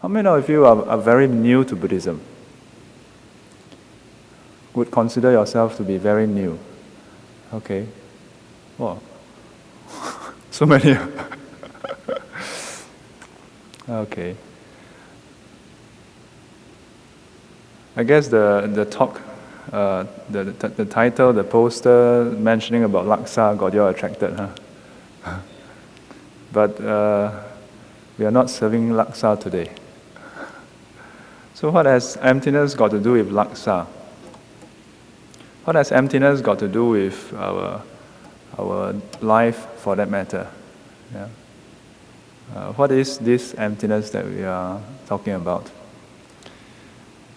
How many of you are very new to Buddhism? Would consider yourself to be very new? Okay. Wow. So many. Okay. I guess the talk, the title, the poster mentioning about laksa got you all attracted, huh? But we are not serving laksa today. So what has emptiness got to do with laksa? What has emptiness got to do with our life, for that matter? Yeah. What is this emptiness that we are talking about?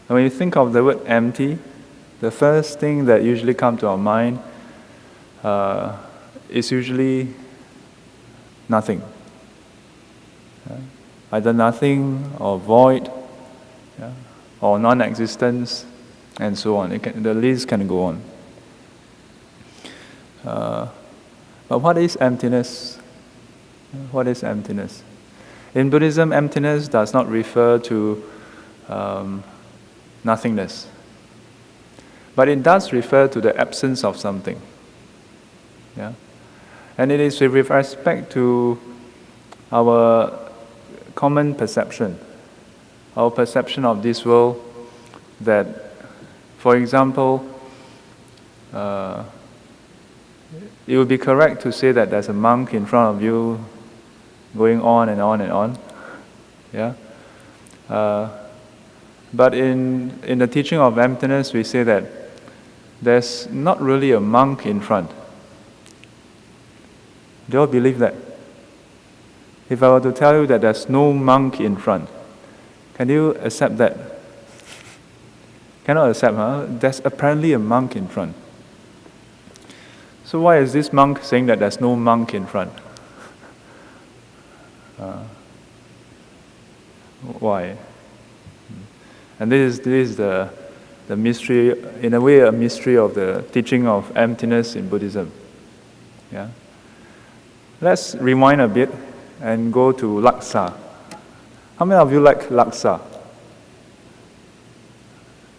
When you think of the word empty, the first thing that usually comes to our mind is usually nothing. Either nothing or void, or non-existence, and so on. The list can go on. But what is emptiness? What is emptiness? In Buddhism, emptiness does not refer to nothingness. But it does refer to the absence of something. Yeah? And it is with respect to our common perception, our perception of this world, that, for example, it would be correct to say that there's a monk in front of you going on and on and on. Yeah? But in the teaching of emptiness, we say that there's not really a monk in front. Do you all believe that? If I were to tell you that there's no monk in front, can you accept that? Cannot accept, huh? There's apparently a monk in front. So why is this monk saying that there's no monk in front? Why? And this is the mystery, in a way, a mystery of the teaching of emptiness in Buddhism. Yeah. Let's rewind a bit and go to laksa. How many of you like laksa?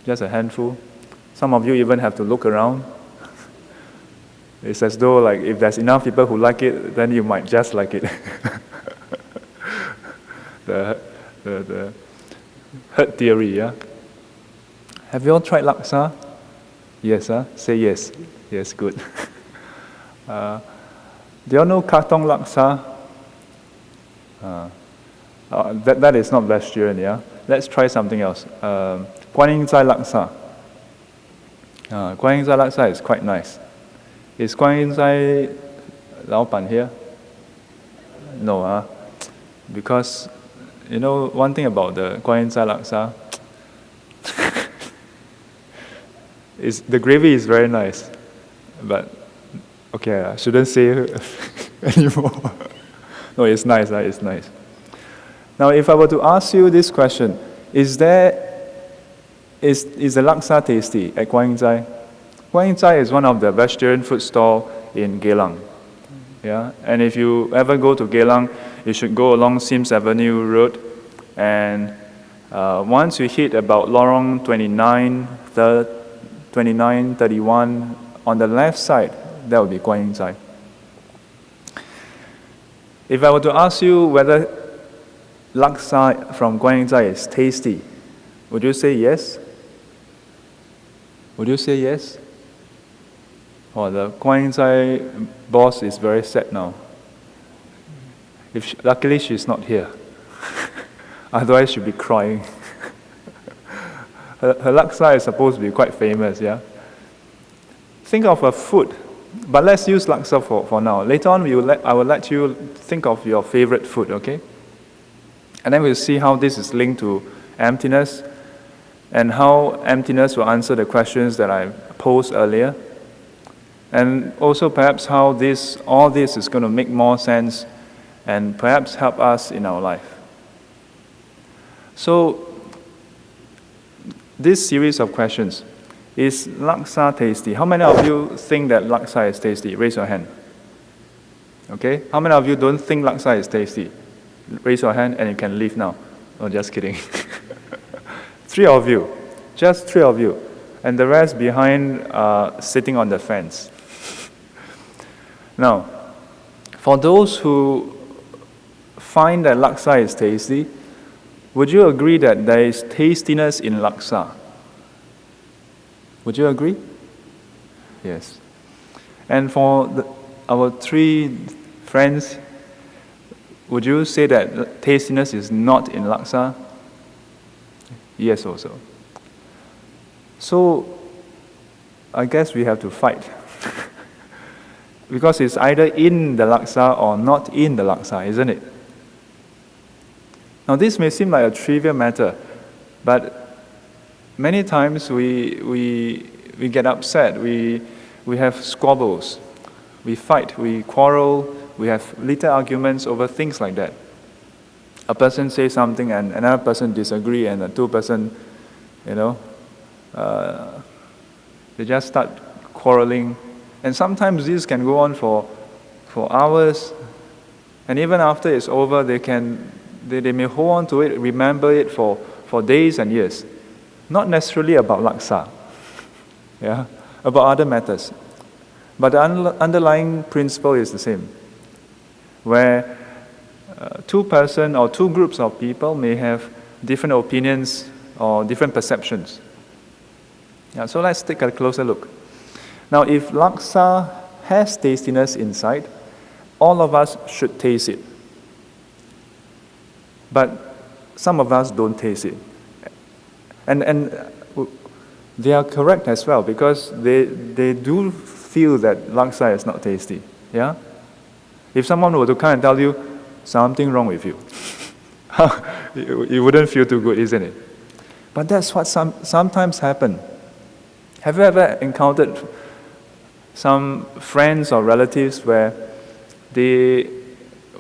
Just a handful. Some of you even have to look around. It's as though, like, if there's enough people who like it, then you might just like it. the herd theory, yeah? Have you all tried laksa? Yes, huh? Say yes. Yes, good. Do you all know Katong laksa? That is not vegetarian, yeah? Let's try something else. Guan Yin Zai laksa. Guan Yin Zai laksa is quite nice. Is Guan Yin Zai Lao Ban here? No, because, you know, one thing about the Guan Yin Zai laksa is the gravy is very nice. But, okay, I shouldn't say anymore. No, it's nice, it's nice. Now, if I were to ask you this question, is the laksa tasty at Guan Yin Zai? Guan Yin Zai is one of the vegetarian food stall in Geylang. Yeah? And if you ever go to Geylang, you should go along Sims Avenue Road. And once you hit about Lorong 29, 31, on the left side, that would be Guan Yin Zai. If I were to ask you whether laksa from Guan Yin Zai is tasty, would you say yes? Would you say yes? Oh, the Guan Yin Zai boss is very sad now. Luckily she's not here. Otherwise she'd be crying. her laksa is supposed to be quite famous, yeah? Think of a food, but let's use laksa for now. Later on, I will let you think of your favorite food, okay? And then we'll see how this is linked to emptiness, and how emptiness will answer the questions that I posed earlier. And also perhaps how all this is going to make more sense and perhaps help us in our life. So, this series of questions, is laksa tasty? How many of you think that laksa is tasty? Raise your hand. Okay? How many of you don't think laksa is tasty? Raise your hand and you can leave now. Oh, just kidding. 3 of you. Just 3 of you. And the rest behind sitting on the fence. Now, for those who find that laksa is tasty, would you agree that there is tastiness in laksa? Would you agree? Yes. And for our 3 friends, would you say that tastiness is not in laksa? Yes, also. So, I guess we have to fight. Because it's either in the laksa or not in the laksa, isn't it? Now, this may seem like a trivial matter, but many times we get upset, we have squabbles, we fight, we quarrel, we have little arguments over things like that. A person says something and another person disagree, and the 2 person, they just start quarreling. And sometimes this can go on for hours, and even after it's over, they may hold on to it, remember it for days and years. Not necessarily about laksa, yeah, about other matters. But the underlying principle is the same, where 2 person or 2 groups of people may have different opinions or different perceptions. Yeah, so let's take a closer look. Now, if laksa has tastiness inside, all of us should taste it. But some of us don't taste it. And they are correct as well, because they do feel that laksa is not tasty. Yeah? If someone were to come and tell you, something wrong with you, you wouldn't feel too good, isn't it? But that's what sometimes happens. Have you ever encountered some friends or relatives where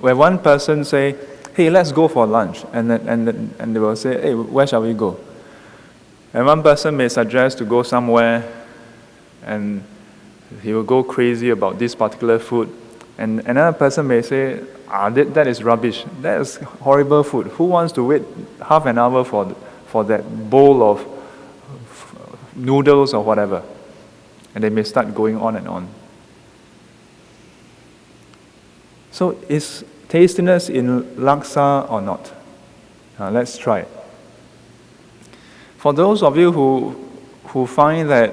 one person say, hey, let's go for lunch, and they will say, hey, where shall we go? And one person may suggest to go somewhere, and he will go crazy about this particular food, and another person may say, that is rubbish, that is horrible food. Who wants to wait half an hour for that bowl of noodles or whatever? And they may start going on and on. So is tastiness in laksa or not? Let's try it. For those of you who find that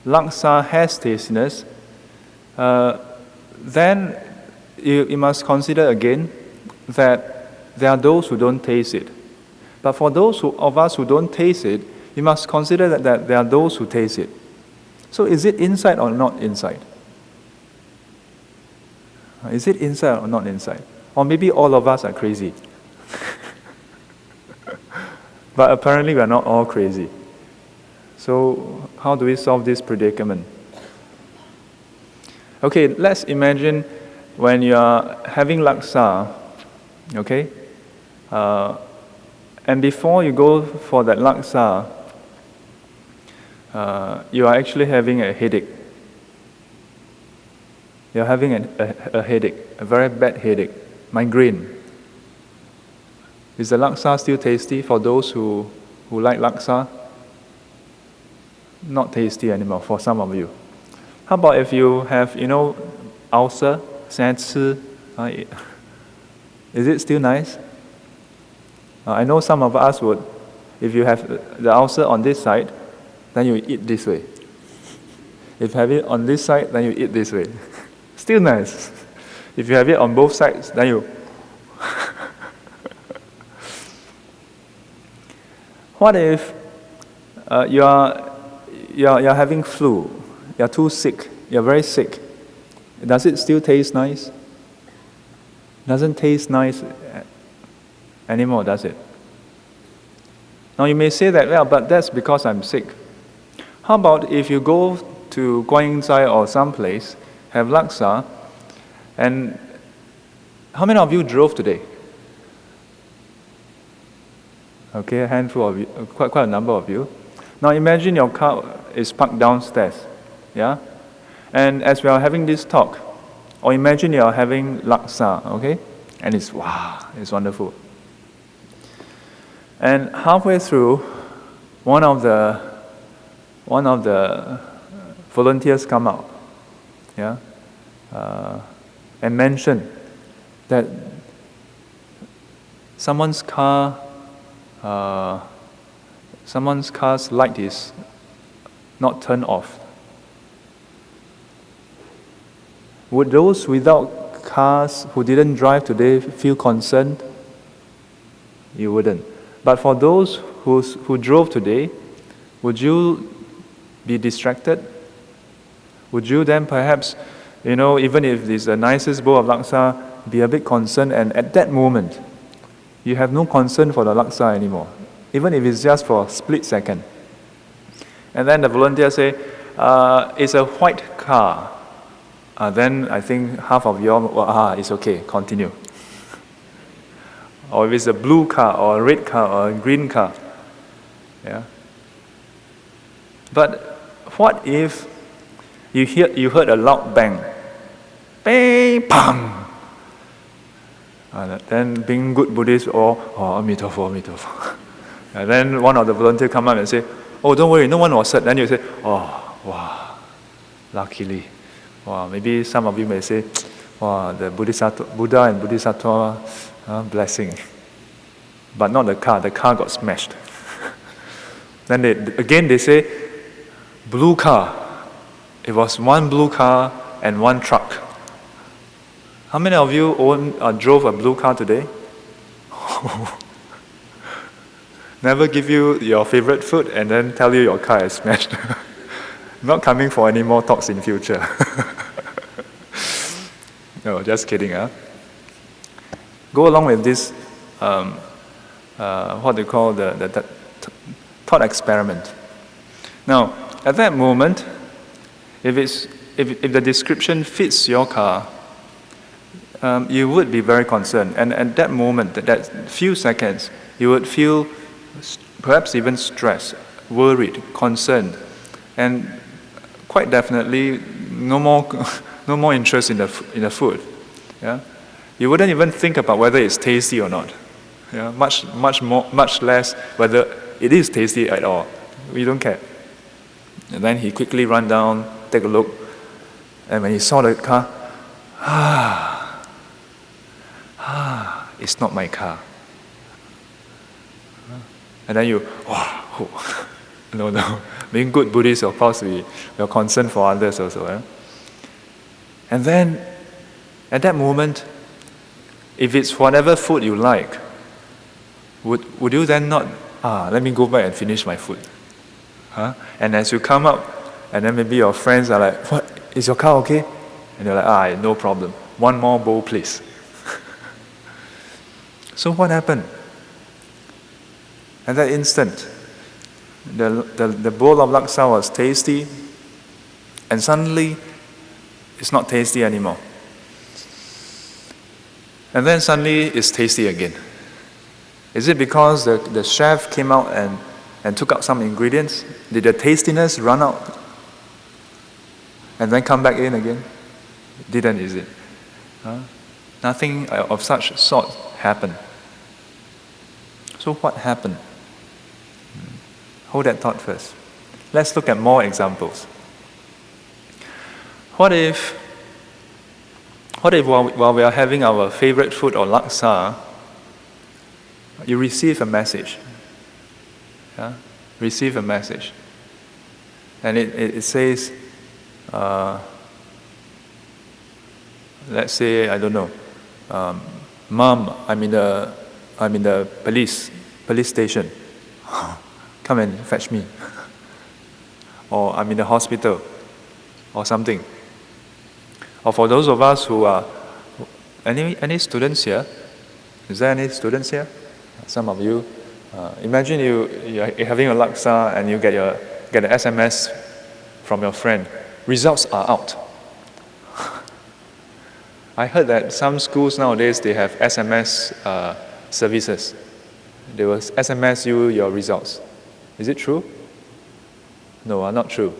laksa has tastiness, then you must consider again that there are those who don't taste it. But for those of us who don't taste it, you must consider that there are those who taste it. So is it inside or not inside? Is it inside or not inside? Or maybe all of us are crazy. But apparently we are not all crazy. So how do we solve this predicament? Okay, let's imagine when you are having laksa, okay? And before you go for that laksa, you are actually having a headache. You're having a headache, a very bad headache, migraine. Is the laksa still tasty for those who like laksa? Not tasty anymore for some of you. How about if you have, ulcer, 现在吃, is it still nice? I know some of us would, if you have the ulcer on this side, then you eat this way. If you have it on this side, then you eat this way. Still nice. If you have it on both sides, then you... What if you're having flu, you're too sick, you're very sick. Does it still taste nice? Doesn't taste nice anymore, does it? Now you may say that, well, but that's because I'm sick. How about if you go to Guan Yin or someplace, have laksa, and how many of you drove today? Okay, a handful of you, quite a number of you. Now imagine your car is parked downstairs, yeah? And as we are having this talk, or imagine you are having laksa, okay? And it's, wow, it's wonderful. And halfway through, one of the volunteers come out, yeah, and mention that someone's car's light is not turned off. Would those without cars who didn't drive today feel concerned? You wouldn't. But for those who drove today, would you be distracted? Would you then perhaps, even if it's the nicest bowl of laksa, be a bit concerned, and at that moment, you have no concern for the laksa anymore, even if it's just for a split second. And then the volunteer say, it's a white car. Then I think half of you all, it's okay, continue. Or if it's a blue car, or a red car, or a green car. Yeah. But what if you heard a loud bang? Bang, pang! Then being good Buddhist, Amitabha. And then one of the volunteers come up and say, oh, don't worry, no one was hurt. Then you say, oh, wow, luckily. Wow, maybe some of you may say, wow, the Buddha and Bodhisattva, blessing. But not the car got smashed. Then they say, blue car. It was one blue car and one truck. How many of you drove a blue car today? Never give you your favorite food and then tell you your car is smashed. Not coming for any more talks in future. No, just kidding. Go along with this, what they call the thought experiment. Now, at that moment, if the description fits your car, you would be very concerned. And at that moment, that few seconds, you would feel perhaps even stressed, worried, concerned, and quite definitely no more interest in the food. Yeah, you wouldn't even think about whether it's tasty or not. Yeah, much less whether it is tasty at all. We don't care. And then he quickly ran down, take a look, and when he saw the car, it's not my car. And then no. Being good Buddhists, of course, we are concerned for others also. And then, at that moment, if it's whatever food you like, would you then not, let me go back and finish my food? And as you come up, and then maybe your friends are like, what, is your car okay? And you're like, no problem. One more bowl, please. So what happened? At that instant, the bowl of laksa was tasty, and suddenly it's not tasty anymore. And then suddenly it's tasty again. Is it because the chef came out and took out some ingredients? Did the tastiness run out and then come back in again? Didn't, is it? Nothing of such sort happened. So what happened? Hold that thought first. Let's look at more examples. What if while we are having our favorite food or laksa, you receive a message? Receive a message. And it says, let's say, I don't know, Mom, I'm in the police station. Come and fetch me. Or I'm in the hospital, or something. Or for those of us who are, any students here? Is there any students here? Some of you. Imagine you're having a laksa and you get an SMS from your friend. Results are out. I heard that some schools nowadays, they have SMS services. They will SMS you your results. Is it true? No, not true.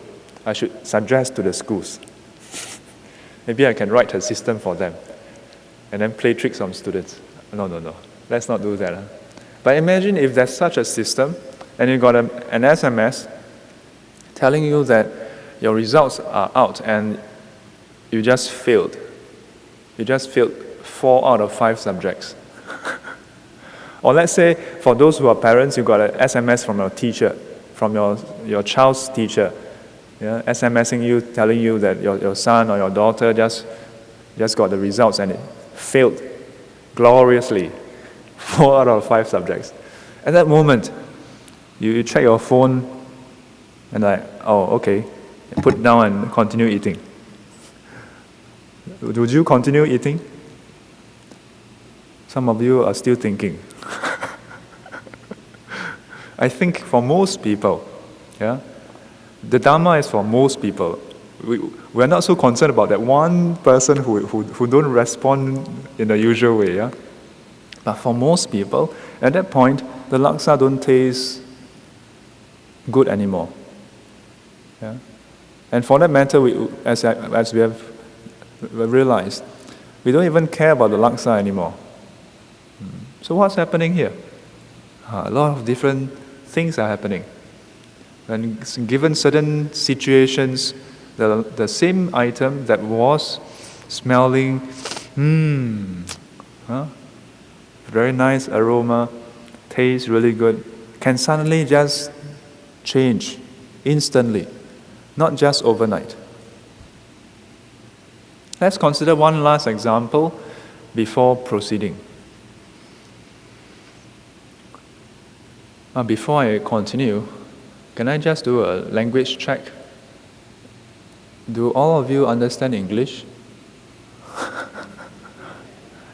I should suggest to the schools. Maybe I can write a system for them and then play tricks on students. No. Let's not do that. But imagine if there's such a system, and you got an SMS telling you that your results are out and you just failed. You just failed 4 out of 5 subjects. Or let's say, for those who are parents, you got an SMS from your teacher, from your child's teacher, SMSing you, telling you that your son or your daughter just got the results and it failed gloriously, 4 out of 5 subjects. At that moment, you check your phone and okay, put it down and continue eating. Would you continue eating? Some of you are still thinking. I think for most people, the Dharma is for most people. We're not so concerned about that one person who don't respond in the usual way. But for most people, at that point, the laksa don't taste good anymore. And for that matter, as we have realized, we don't even care about the laksa anymore. So what's happening here? A lot of different things are happening. And given certain situations, the same item that was smelling, very nice aroma, tastes really good, can suddenly just change instantly, not just overnight. Let's consider one last example before proceeding. Before I continue, can I just do a language check? Do all of you understand English?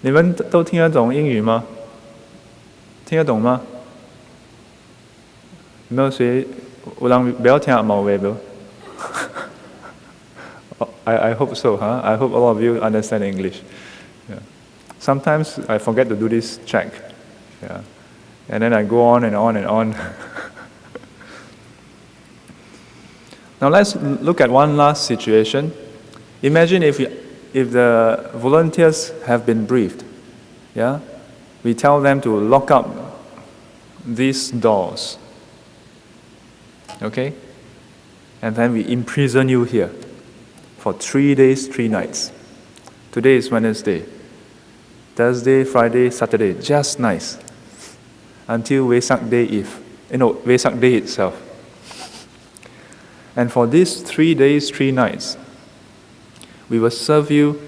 你们都听得懂英语吗？听得懂吗？有没有谁有人不要听阿毛话不？I hope so, huh? I hope all of you understand English. Sometimes I forget to do this check. And then I go on and on and on. Now let's look at one last situation. Imagine if the volunteers have been briefed. We tell them to lock up these doors. Okay? And then we imprison you here for 3 days, 3 nights. Today is Wednesday. Thursday, Friday, Saturday, just nice. Until Vesak Day Vesak Day itself. And for these 3 days, 3 nights, we will serve you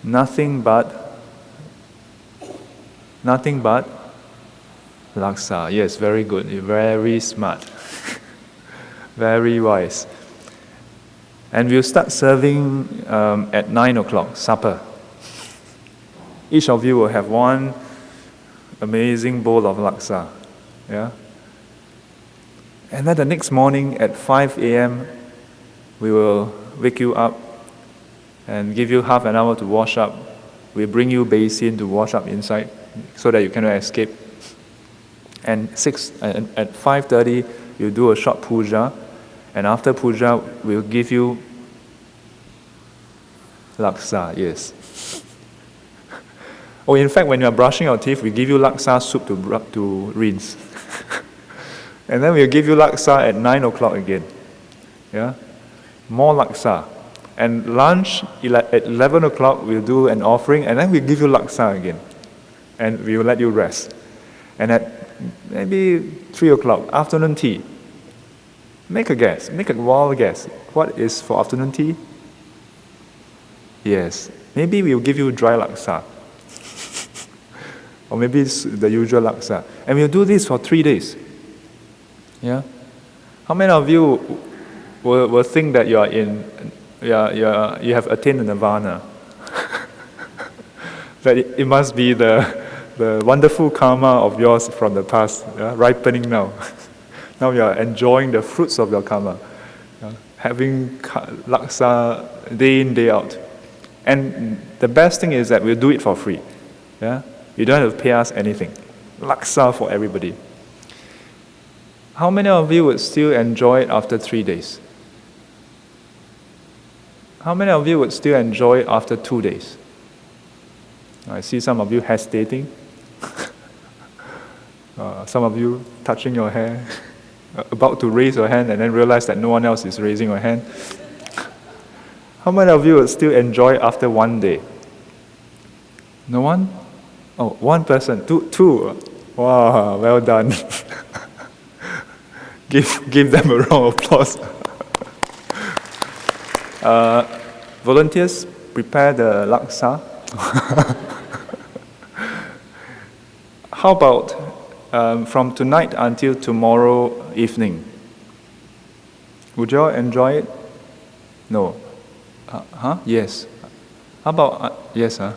nothing but laksa. Yes, very good. You're very smart. Very wise. And we'll start serving at 9 o'clock, supper. Each of you will have one amazing bowl of laksa. And then the next morning at 5 a.m., we will wake you up and give you half an hour to wash up. We bring you basin to wash up inside so that you cannot escape. And at 5:30, you do a short puja. And after puja, we'll give you laksa, yes. In fact, when you are brushing your teeth, we give you laksa soup to rinse. And then we'll give you laksa at 9 o'clock again. More laksa. And lunch at 11 o'clock, we'll do an offering, and then we'll give you laksa again. And we will let you rest. And at maybe 3 o'clock, afternoon tea. Make a guess. Make a wild guess. What is for afternoon tea? Yes. Maybe we'll give you dry laksa. Or maybe it's the usual laksa. And we'll do this for 3 days. How many of you will think that you have attained nirvana? That it must be the wonderful karma of yours from the past, ripening now. Now you are enjoying the fruits of your karma, having laksa day in, day out. And the best thing is that we'll do it for free. You don't have to pay us anything. Laksa for everybody. How many of you would still enjoy it after 3 days? How many of you would still enjoy it after 2 days? I see some of you hesitating. Some of you touching your hair, about to raise your hand and then realize that no one else is raising your hand. How many of you would still enjoy after one day? No one? Oh, one person. Two. Wow, well done. Give them a round of applause. Volunteers, prepare the laksa. How about from tonight until tomorrow evening? Would you all enjoy it? No. Yes. How about yes? Have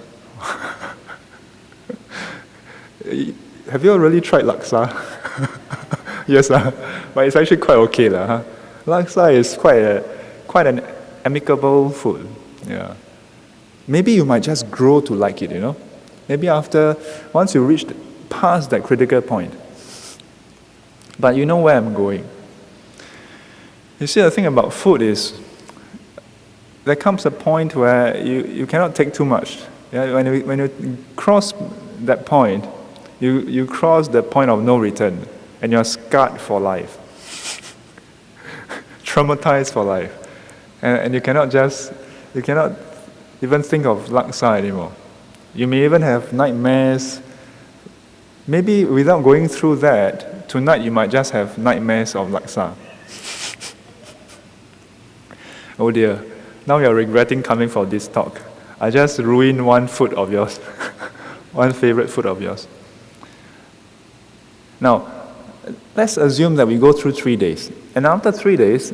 you all really tried laksa? Yes, but it's actually quite okay, Laksa is quite an amicable food. Yeah. Maybe you might just grow to like it. Maybe once you reach past that critical point. But you know where I'm going. You see, the thing about food is, there comes a point where you cannot take too much. Yeah? When you cross that point, you cross the point of no return, and you're scarred for life, traumatized for life, and you cannot even think of laksa anymore. You may even have nightmares. Maybe without going through that, tonight you might just have nightmares of laksa. Oh dear, now you're regretting coming for this talk. I just ruined one food of yours, one favorite food of yours. Now, let's assume that we go through 3 days. And after 3 days,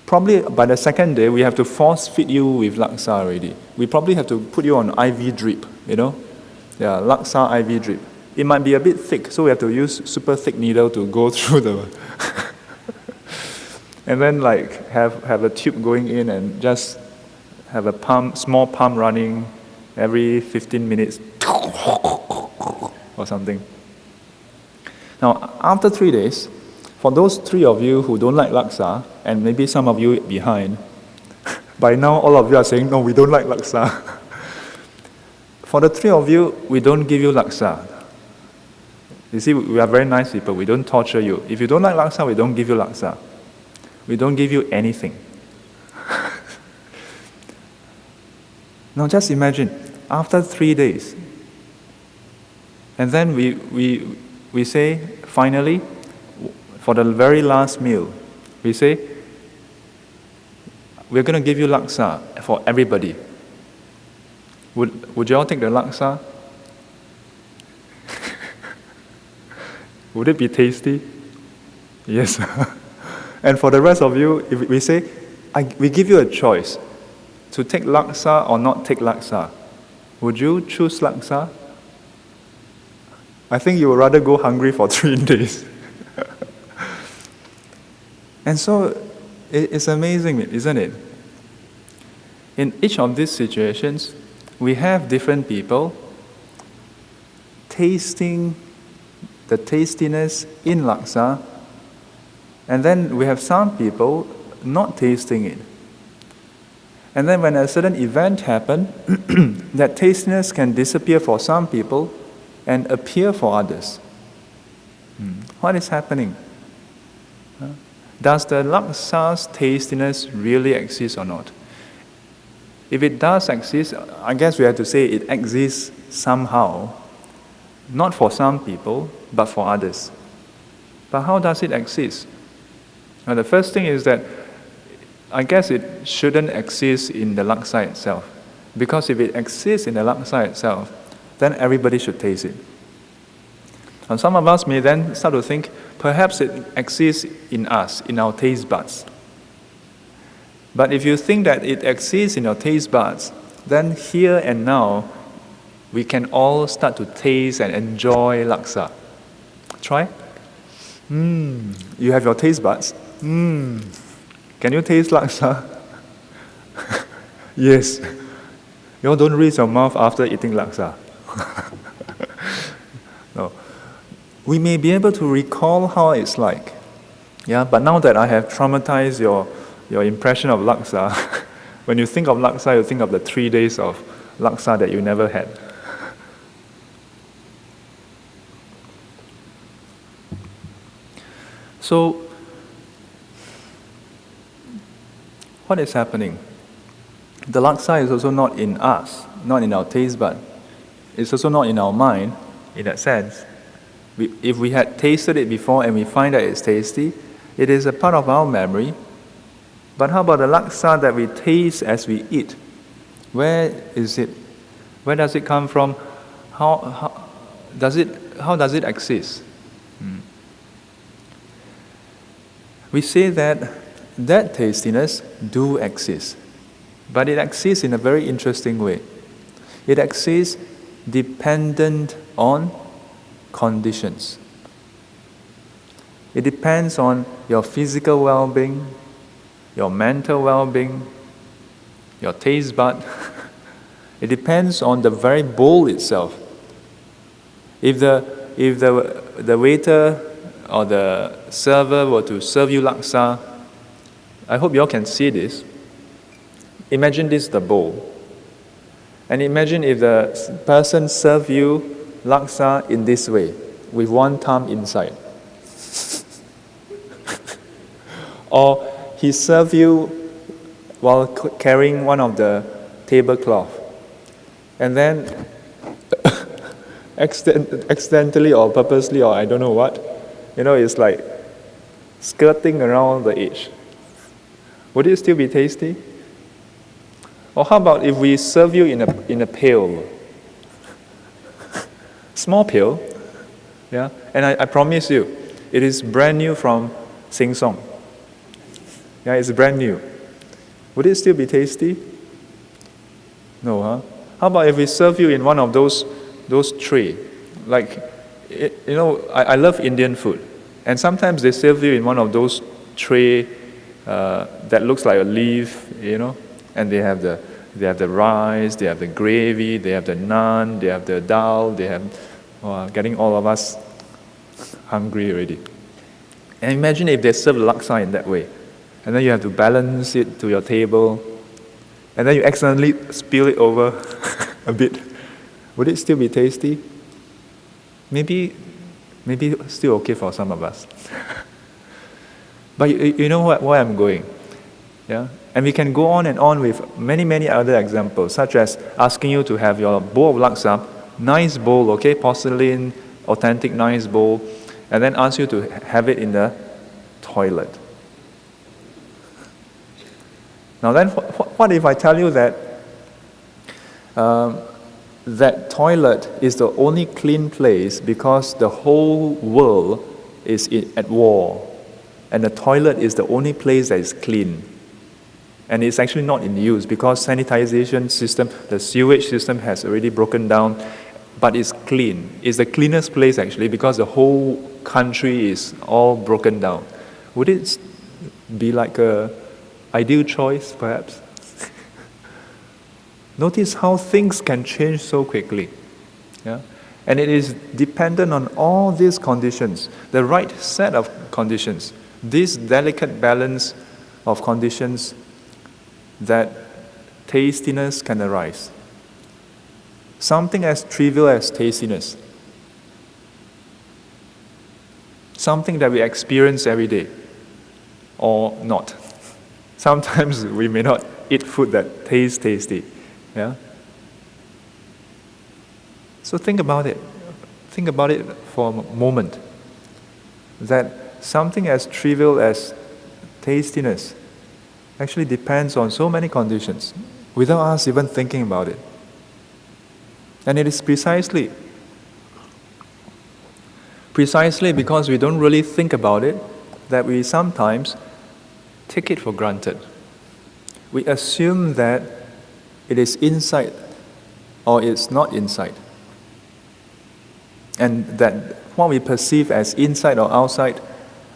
probably by the second day, we have to force feed you with laksa already. We probably have to put you on IV drip, Yeah, laksa IV drip. It might be a bit thick, so we have to use super thick needle to go through the... and then have a tube going in and just have a small pump running every 15 minutes or something. Now, after 3 days, for those 3 of you who don't like laksa, and maybe some of you behind, by now all of you are saying, no, we don't like laksa. For the 3 of you, we don't give you laksa. You see, we are very nice people. We don't torture you. If you don't like laksa, we don't give you laksa. We don't give you anything. Now just imagine, after 3 days, and then we say, finally, for the very last meal, we say, we're going to give you laksa for everybody. Would you all take the laksa? Would it be tasty? Yes. And for the rest of you, if we say, we give you a choice to take laksa or not take laksa, would you choose laksa? I think you would rather go hungry for 3 days. And so, it's amazing, isn't it? In each of these situations, we have different people tasting the tastiness in laksa, and then we have some people not tasting it. And then when a certain event happens, that tastiness can disappear for some people and appear for others. What is happening? Does the laksa's tastiness really exist or not? If it does exist, I guess we have to say it exists somehow, not for some people, but for others. But how does it exist? Now, the first thing is that I guess it shouldn't exist in the laksa itself. Because if it exists in the laksa itself, then everybody should taste it. And some of us may then start to think, perhaps it exists in us, in our taste buds. But if you think that it exists in your taste buds, then here and now, we can all start to taste and enjoy laksa. Try. You have your taste buds. Can you taste laksa? Yes. You all don't raise your mouth after eating laksa. No. We may be able to recall how it's like. Yeah, but now that I have traumatized your impression of laksa, when you think of laksa, you think of the 3 days of laksa that you never had. So, what is happening? The laksa is also not in us, not in our taste bud. It's also not in our mind, in that sense. If we had tasted it before and we find that it's tasty, it is a part of our memory. But how about the laksa that we taste as we eat? Where is it? Where does it come from? How does it exist? We say that tastiness do exist, but it exists in a very interesting way. It exists dependent on conditions. It depends on your physical well-being, your mental well-being, your taste bud. It depends on the very bowl itself. If the waiter or the server were to serve you laksa, I hope you all can see this. Imagine this the bowl. And imagine if the person served you laksa in this way, with one thumb inside. Or he served you while carrying one of the tablecloth. And then accidentally or purposely or I don't know what, it's like skirting around the edge. Would it still be tasty? Or how about if we serve you in a pail? Small pail, yeah? And I promise you, it is brand new from Sing Song. Yeah, it's brand new. Would it still be tasty? No, huh? How about if we serve you in one of those tray? Like, I love Indian food. And sometimes they serve you in one of those tray that looks like a leaf, and they have the rice, they have the gravy, they have the naan, they have the dal, they have, getting all of us hungry already. And imagine if they serve laksa in that way. And then you have to balance it to your table. And then you accidentally spill it over a bit. Would it still be tasty? Maybe still okay for some of us. But you know where I'm going? Yeah? And we can go on and on with many, many other examples, such as asking you to have your bowl of laksa, nice bowl, okay, porcelain, authentic nice bowl, and then ask you to have it in the toilet. Now then, what if I tell you that that toilet is the only clean place because the whole world is at war, and the toilet is the only place that is clean, and it's actually not in use because sanitization system, the sewage system has already broken down, but it's clean. It's the cleanest place actually because the whole country is all broken down. Would it be like a ideal choice, perhaps? Notice how things can change so quickly. Yeah? And it is dependent on all these conditions, the right set of conditions, this delicate balance of conditions that tastiness can arise. Something as trivial as tastiness, something that we experience every day, or not. Sometimes we may not eat food that tastes tasty. Yeah? So think about it. Think about it for a moment. That something as trivial as tastiness actually depends on so many conditions without us even thinking about it. And it is precisely because we don't really think about it that we sometimes take it for granted. We assume that it is inside or it's not inside. And that what we perceive as inside or outside,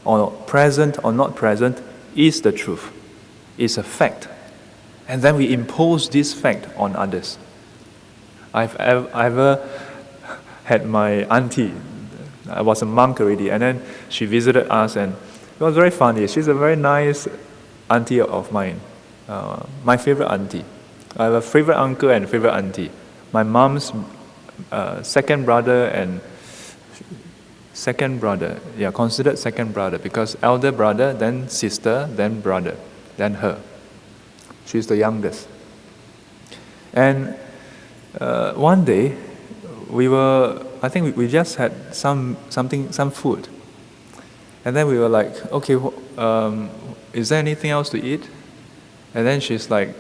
or present or not present, is the truth, is a fact. And then we impose this fact on others. I've ever had my auntie, I was a monk already, and then she visited us, and it was very funny. She's a very nice auntie of mine, my favorite auntie. I have a favorite uncle and favorite auntie. My mom's second brother and second brother. Yeah, considered second brother because elder brother, then sister, then brother, then her. She's the youngest. And one day, I think we just had some food. And then we were like, okay, is there anything else to eat? And then she's like,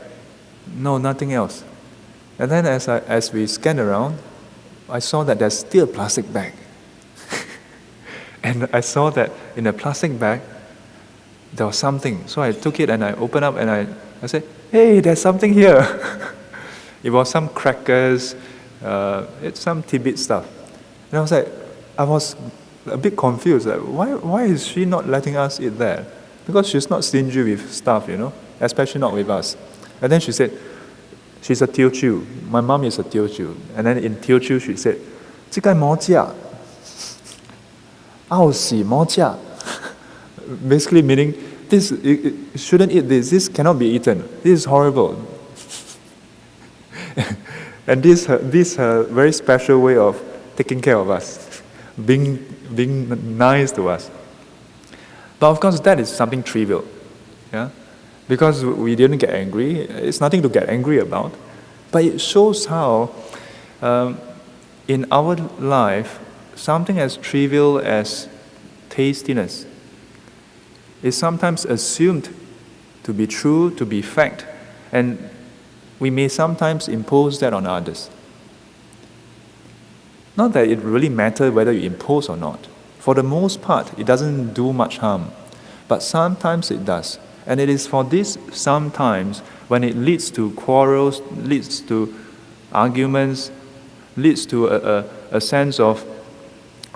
no, nothing else. And then as we scanned around, I saw that there's still a plastic bag. And I saw that in a plastic bag, there was something. So I took it and I opened up and I said, hey, there's something here. It was some crackers, it's some tidbit stuff. And I was a bit confused. Like, why is she not letting us eat that? Because she's not stingy with stuff, especially not with us. And then she said, she's a Teochew. My mom is a Teochew. And then in Teochew she said, 这个冇价, 傲死冇价. Basically meaning, this you shouldn't eat this. This cannot be eaten. This is horrible. And this her very special way of taking care of us, being nice to us. But of course, that is something trivial, yeah, because we didn't get angry. It's nothing to get angry about, but it shows how, in our life, something as trivial as tastiness is sometimes assumed to be true, to be fact, and we may sometimes impose that on others. Not that it really matters whether you impose or not. For the most part, it doesn't do much harm. But sometimes it does. And it is for this sometimes when it leads to quarrels, leads to arguments, leads to a sense of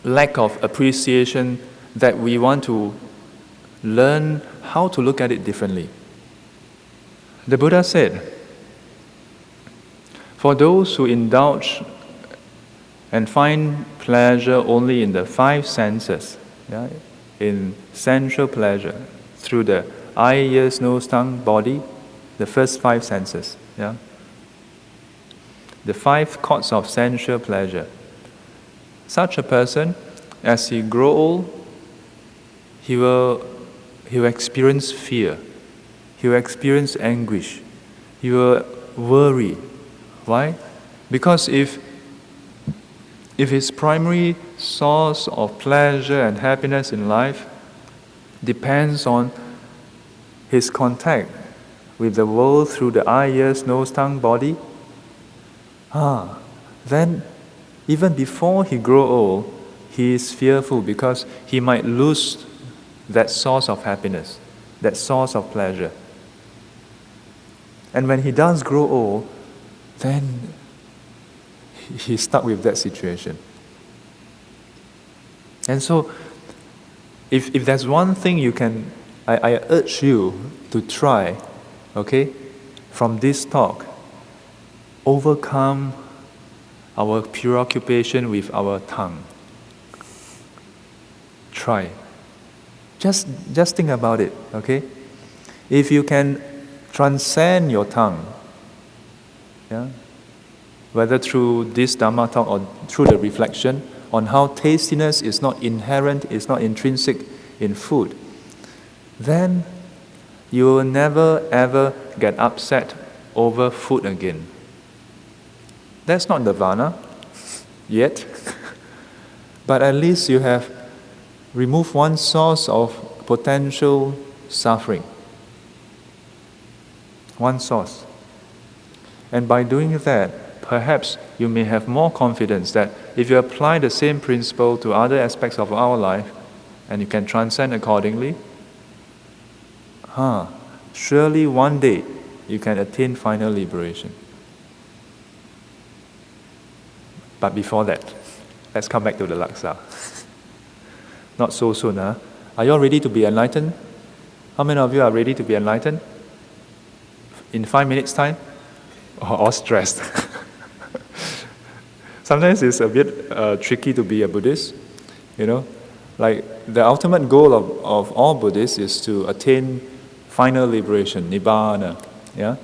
lack of appreciation that we want to learn how to look at it differently. The Buddha said, for those who indulge and find pleasure only in the five senses, yeah, in sensual pleasure, through the eye, ears, nose, tongue, body, the first five senses, yeah, the five courts of sensual pleasure. Such a person, as he grows old, he will experience fear, he will experience anguish, he will worry. Why? Because if his primary source of pleasure and happiness in life depends on his contact with the world through the eye, ears, nose, tongue, body, then even before he grows old, he is fearful because he might lose that source of happiness, that source of pleasure. And when he does grow old, then he's stuck with that situation. And so, if there's one thing you can, I urge you to try, okay, from this talk, overcome our preoccupation with our tongue. Try. Just think about it, okay? If you can transcend your tongue, yeah, whether through this Dharma talk or through the reflection on how tastiness is not inherent, is not intrinsic in food, then you will never ever get upset over food again. That's not nirvana yet, but at least you have removed one source of potential suffering. One source. And by doing that, perhaps you may have more confidence that if you apply the same principle to other aspects of our life, and you can transcend accordingly, surely one day you can attain final liberation. But before that, let's come back to the laksa. Not so soon, huh? Are you all ready to be enlightened? How many of you are ready to be enlightened? In 5 minutes' time? Or stressed? Sometimes it's a bit tricky to be a Buddhist, Like the ultimate goal of all Buddhists is to attain final liberation, nibbana, yeah?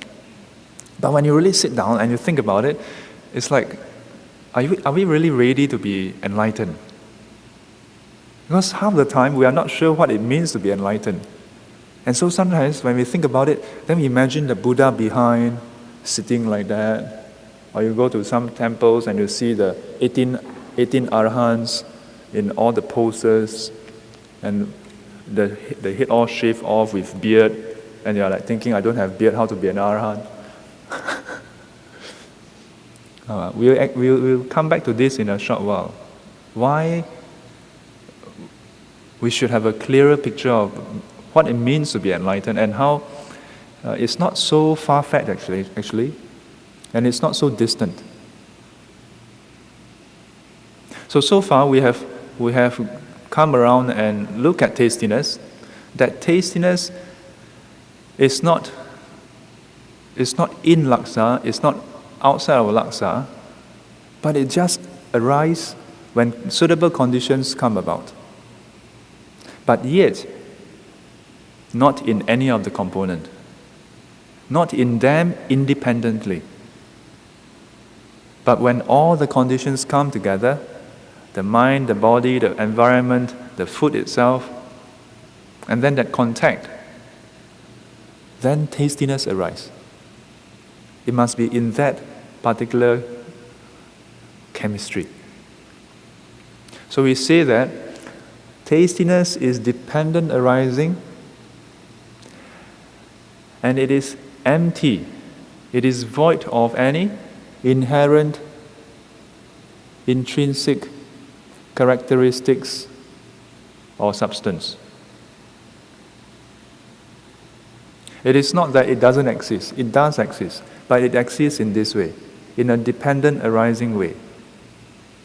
But when you really sit down and you think about it, it's like, are we really ready to be enlightened? Because half the time we are not sure what it means to be enlightened. And so sometimes when we think about it, then we imagine the Buddha behind, sitting like that. Or you go to some temples and you see the 18 arahants in all the poses, and the head all shaved off with beard, and you're like thinking, I don't have beard, how to be an arahant? We'll come back to this in a short while. Why we should have a clearer picture of what it means to be enlightened, and how it's not so far-fetched actually, and it's not so distant. So far we have come around and look at tastiness. That tastiness is not in laksa, it's not outside of laksa, but it just arises when suitable conditions come about. But yet, not in any of the component, not in them independently. But when all the conditions come together, the mind, the body, the environment, the food itself, and then that contact, then tastiness arises. It must be in that particular chemistry. So we say that tastiness is dependent arising, and it is empty. It is void of any inherent, intrinsic characteristics or substance. It is not that it doesn't exist. It does exist, but it exists in this way, in a dependent arising way.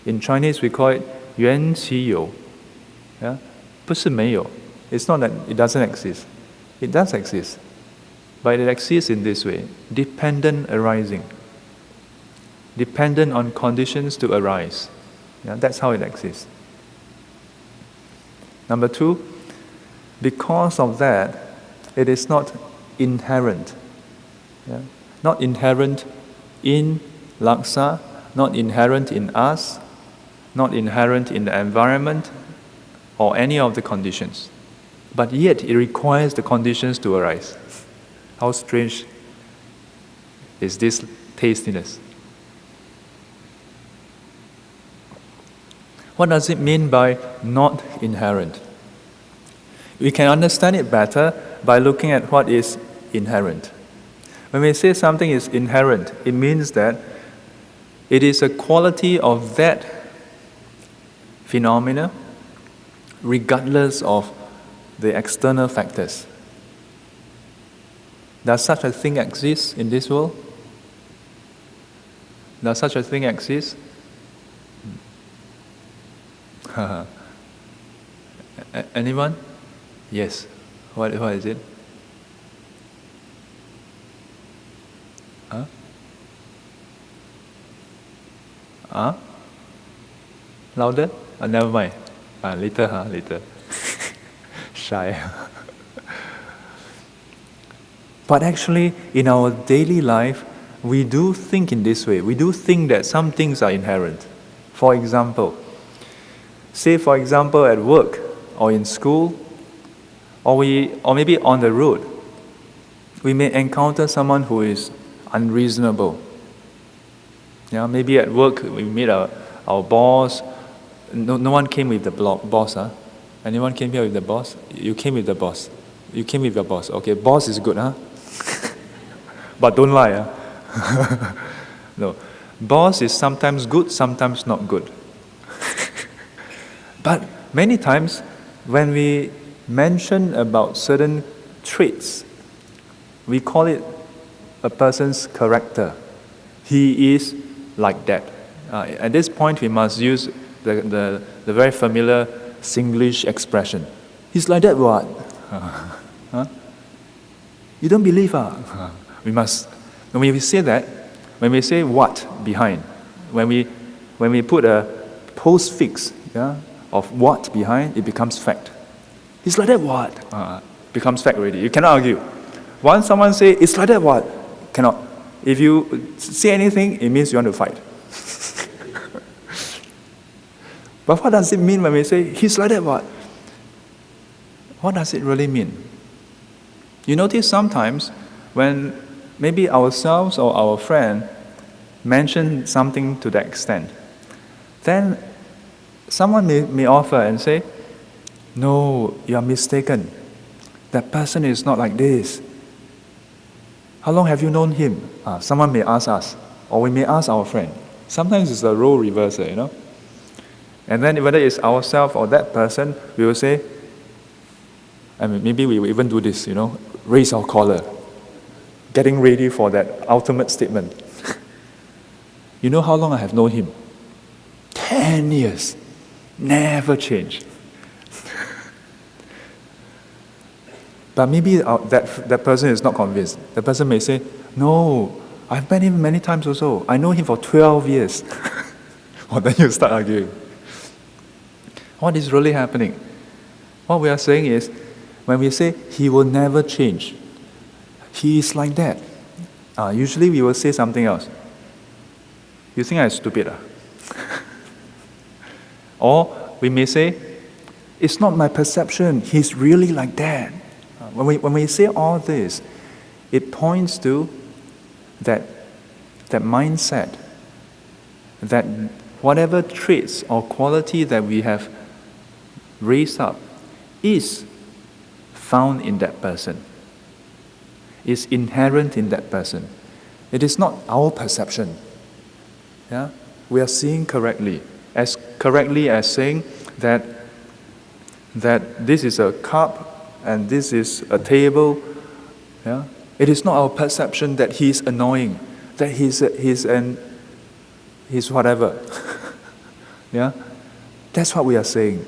In Chinese we call it 缘起有, yeah? 不是没有. It's not that it doesn't exist. It does exist, but it exists in this way, dependent arising, dependent on conditions to arise. Yeah, that's how it exists. Number two, because of that, it is not inherent. Yeah? Not inherent in laksa, not inherent in us, not inherent in the environment or any of the conditions. But yet it requires the conditions to arise. How strange is this tastiness? What does it mean by not inherent? We can understand it better by looking at what is inherent. When we say something is inherent, it means that it is a quality of that phenomena regardless of the external factors. Does such a thing exist in this world? Does such a thing exist? Anyone? Yes. What is it? Louder? Never mind. Later. Shy. But actually, in our daily life, we do think in this way. We do think that some things are inherent. For example, at work or in school, or maybe on the road, we may encounter someone who is unreasonable. Yeah, maybe at work we meet our boss. No one came with the boss. Huh? Anyone came here with the boss? You came with the boss. You came with your boss. Okay, boss is good, huh? But don't lie. Huh? No, boss is sometimes good, sometimes not good. But many times when we mention about certain traits, we call it a person's character. He is like that. At this point, we must use the very familiar Singlish expression. He's like that, what? Huh? You don't believe? We must. When we say that, when we say what behind, when we put a postfix, yeah, of what behind, it becomes fact. It's like that, what? Becomes fact already. You cannot argue. Once someone say it's like that, what? Cannot. If you say anything, it means you want to fight. But what does it mean when we say, he's like that, what? What does it really mean? You notice sometimes when maybe ourselves or our friend mention something to that extent, then someone may offer and say, no, you are mistaken. That person is not like this. How long have you known him? Someone may ask us, or we may ask our friend. Sometimes it's a role reversal, you know. And then whether it's ourselves or that person, we will say, maybe we will even do this, you know, raise our collar, getting ready for that ultimate statement. You know how long I have known him? 10 years. Never changed. But maybe that person is not convinced. The person may say, no, I've met him many times also. I know him for 12 years. Well, then you start arguing. What is really happening? What we are saying is, when we say, he will never change, he is like that. Usually we will say something else. You think I'm stupid? Or we may say, it's not my perception, he's really like that. When we say all this, it points to that mindset, that whatever traits or quality that we have raised up is found in that person, is inherent in that person. It is not our perception. Yeah? We are seeing correctly as saying that this is a cup and this is a table. Yeah? It is not our perception that he's annoying, that he's whatever. Yeah? That's what we are saying.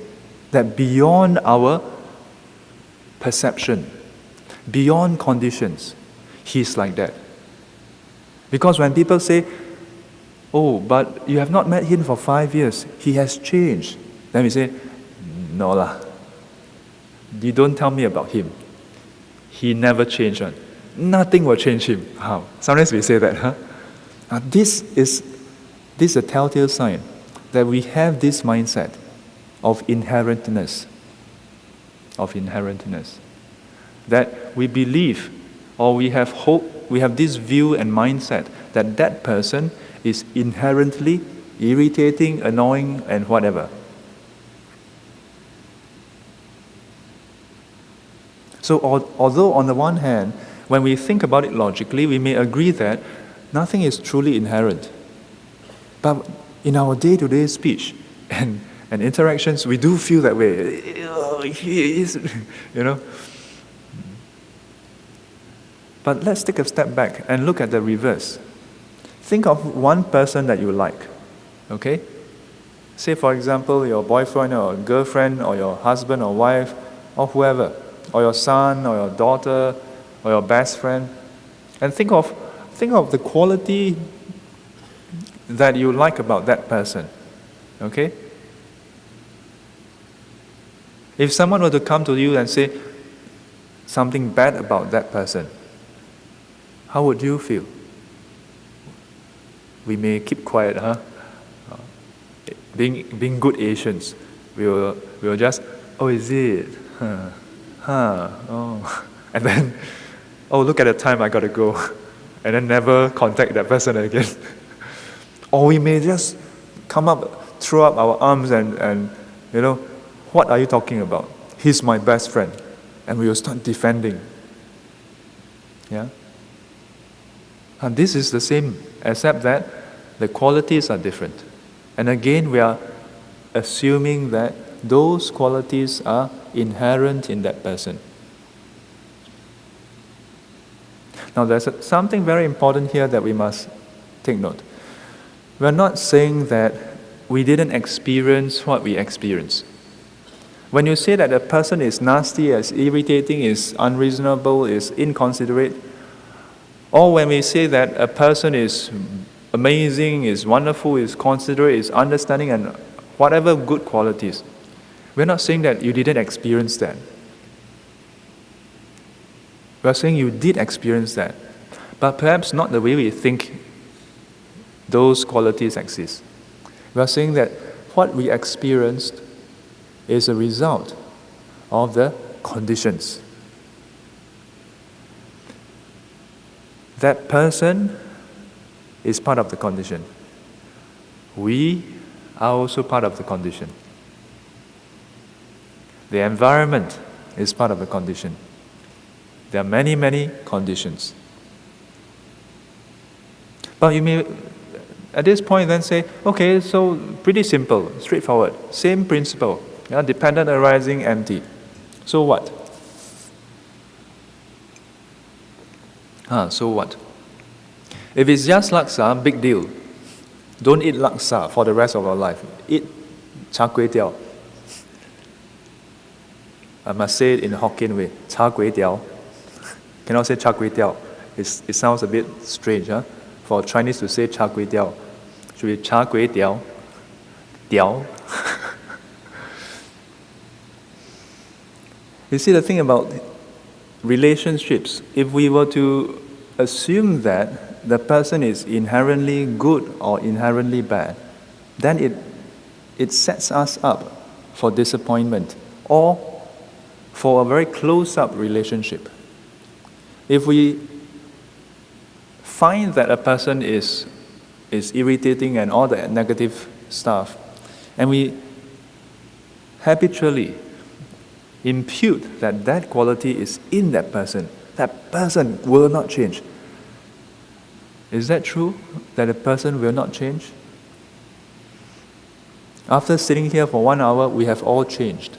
That beyond our perception, beyond conditions, he's like that. Because when people say, oh, but you have not met him for 5 years, he has changed. Then we say, no lah. You don't tell me about him. He never changed one. Nothing will change him. How? Sometimes we say that, huh? Now this is a telltale sign that we have this mindset of inherentness. That we believe or we have hope, we have this view and mindset that that person is inherently irritating, annoying, and whatever. So although on the one hand, when we think about it logically, we may agree that nothing is truly inherent. But in our day-to-day speech and interactions, we do feel that way. He is, you know. But let's take a step back and look at the reverse. Think of one person that you like, okay? Say, for example, your boyfriend or girlfriend or your husband or wife or whoever, or your son or your daughter or your best friend, and think of the quality that you like about that person, okay? If someone were to come to you and say something bad about that person, how would you feel? We may keep quiet, huh? Being good Asians, we will just, oh, is it? Oh. And then, oh, look at the time, I gotta go. And then never contact that person again. Or we may just throw up our arms and you know, what are you talking about? He's my best friend. And we will start defending. Yeah? And this is the same, except that the qualities are different. And again, we are assuming that those qualities are inherent in that person. Now, there's something very important here that we must take note. We're not saying that we didn't experience what we experienced. When you say that a person is nasty, is irritating, is unreasonable, is inconsiderate, or when we say that a person is amazing, is wonderful, is considerate, is understanding, and whatever good qualities, we're not saying that you didn't experience that. We're saying you did experience that, but perhaps not the way we think those qualities exist. We're saying that what we experienced is a result of the conditions. That person is part of the condition. We are also part of the condition. The environment is part of the condition. There are many, many conditions. But you may, at this point, then say, okay, so pretty simple, straightforward, same principle, dependent arising, empty. So what? So what? If it's just laksa, big deal. Don't eat laksa for the rest of our life. Eat char kway teow. I must say it in Hokkien way, char kway teow. Cannot say char kway teow. It sounds a bit strange, huh? For Chinese to say char kway teow. Should be char kway teow. Teow. You see, the thing about relationships, if we were to assume that the person is inherently good or inherently bad, then it sets us up for disappointment or for a very close-up relationship. If we find that a person is irritating and all the negative stuff, and we habitually impute that quality is in that person will not change. Is that true, that a person will not change? After sitting here for 1 hour, we have all changed.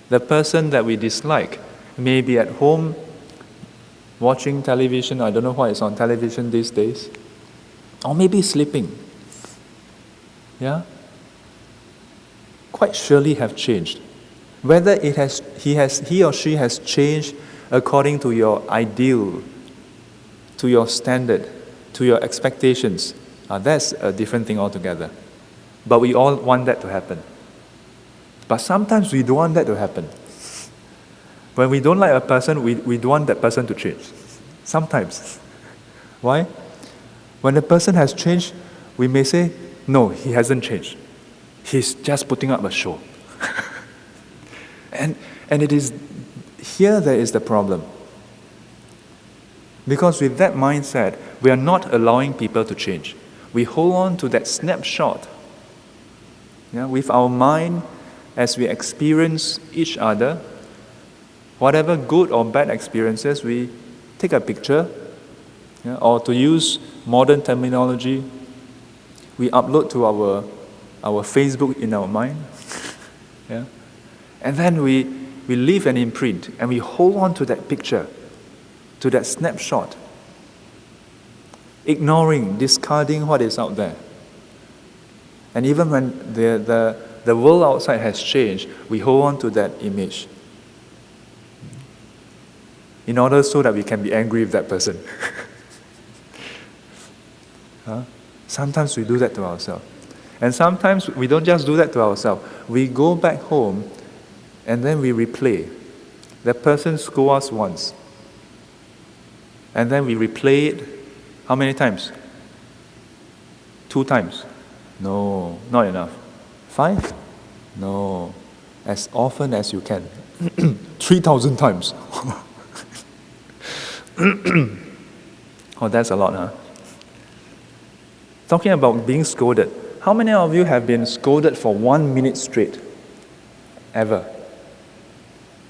The person that we dislike may be at home watching television, I don't know what is on television these days, or maybe sleeping. Yeah? Quite surely have changed. Whether he or she has changed according to your ideal, to your standard, to your expectations, that's a different thing altogether. But we all want that to happen. But sometimes we don't want that to happen. When we don't like a person, we don't want that person to change. Sometimes. Why? When the person has changed, we may say, no, he hasn't changed. He's just putting up a show. And it is here there is the problem. Because with that mindset, we are not allowing people to change. We hold on to that snapshot. With our mind, as we experience each other, whatever good or bad experiences, we take a picture, or to use modern terminology, we upload to our Facebook in our mind. And then we leave an imprint and we hold on to that picture, to that snapshot, ignoring, discarding what is out there. And even when the world outside has changed, we hold on to that image in order so that we can be angry with that person. Sometimes we do that to ourselves. And sometimes we don't just do that to ourselves. We go back home and then we replay. The person scolds us once. And then we replay it how many times? 2 times. No, not enough. 5? No. As often as you can. 3,000 times. Oh, that's a lot, huh? Talking about being scolded. How many of you have been scolded for 1 minute straight? Ever?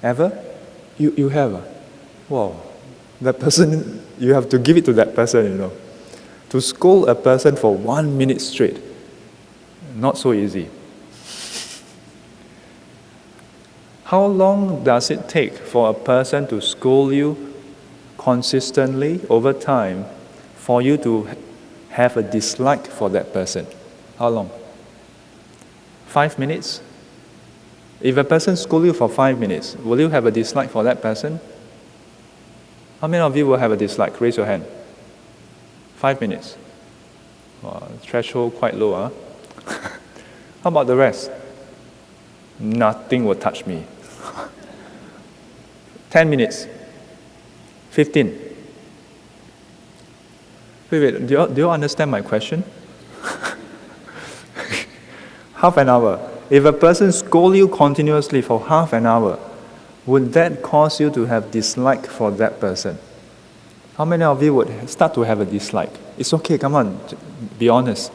Ever? You have? Wow. That person, you have to give it to that person, To scold a person for 1 minute straight. Not so easy. How long does it take for a person to scold you consistently over time for you to have a dislike for that person? How long? 5 minutes? If a person scolds you for 5 minutes, will you have a dislike for that person? How many of you will have a dislike? Raise your hand. 5 minutes. Wow, threshold quite low, huh? How about the rest? Nothing will touch me. 10 minutes. 15. Wait, do you understand my question? Half an hour. If a person scolds you continuously for half an hour, would that cause you to have dislike for that person? How many of you would start to have a dislike? It's okay, come on, be honest.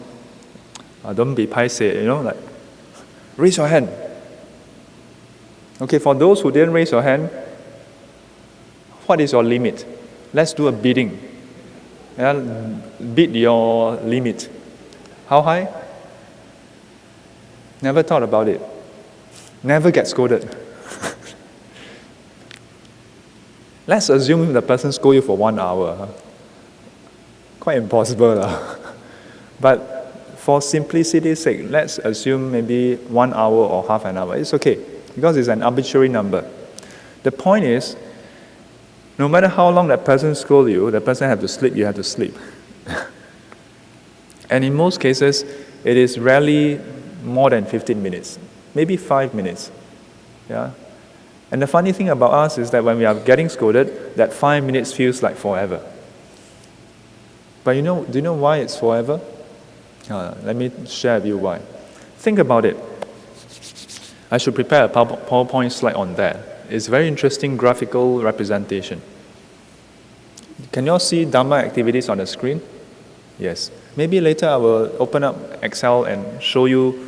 Don't be paiseh, like, raise your hand. Okay, for those who didn't raise your hand, what is your limit? Let's do a bidding. Yeah, bid your limit. How high? Never thought about it. Never get scolded. Let's assume the person scold you for 1 hour. Quite impossible. But for simplicity's sake, let's assume maybe 1 hour or half an hour. It's okay, because it's an arbitrary number. The point is, no matter how long that person scolds you, the person have to sleep, you have to sleep. And in most cases, it is rarely more than 15 minutes, maybe 5 minutes. Yeah. And the funny thing about us is that when we are getting scolded, that 5 minutes feels like forever. But do you know why it's forever? Let me share with you why. Think about it. I should prepare a PowerPoint slide on that. It's a very interesting graphical representation. Can you all see Dharma activities on the screen? Yes. Maybe later I will open up Excel and show you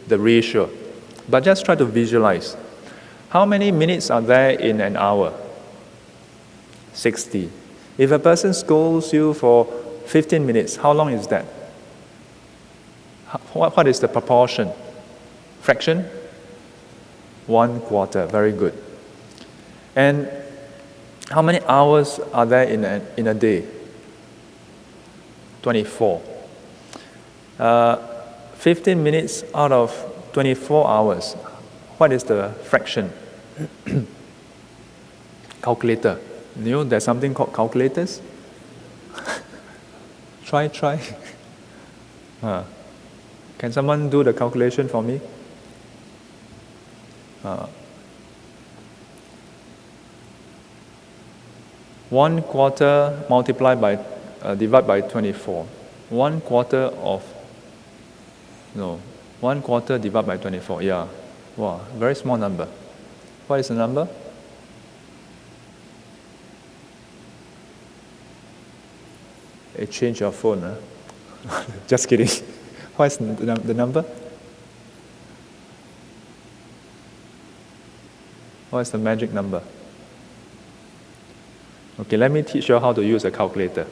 the ratio. But just try to visualize. How many minutes are there in an hour? 60. If a person scolds you for 15 minutes, how long is that? What is the proportion? Fraction? 1/4. Very good. And how many hours are there in a day? 24. 15 minutes out of 24 hours. What is the fraction? Calculator. There's something called calculators? Try. Can someone do the calculation for me? 1/4 multiplied by, divide by 24. 1/4 divided by 24, yeah. Wow, very small number. What is the number? Hey, change your phone, huh? Just kidding. What is the number? What is the magic number? Okay, let me teach you how to use a calculator.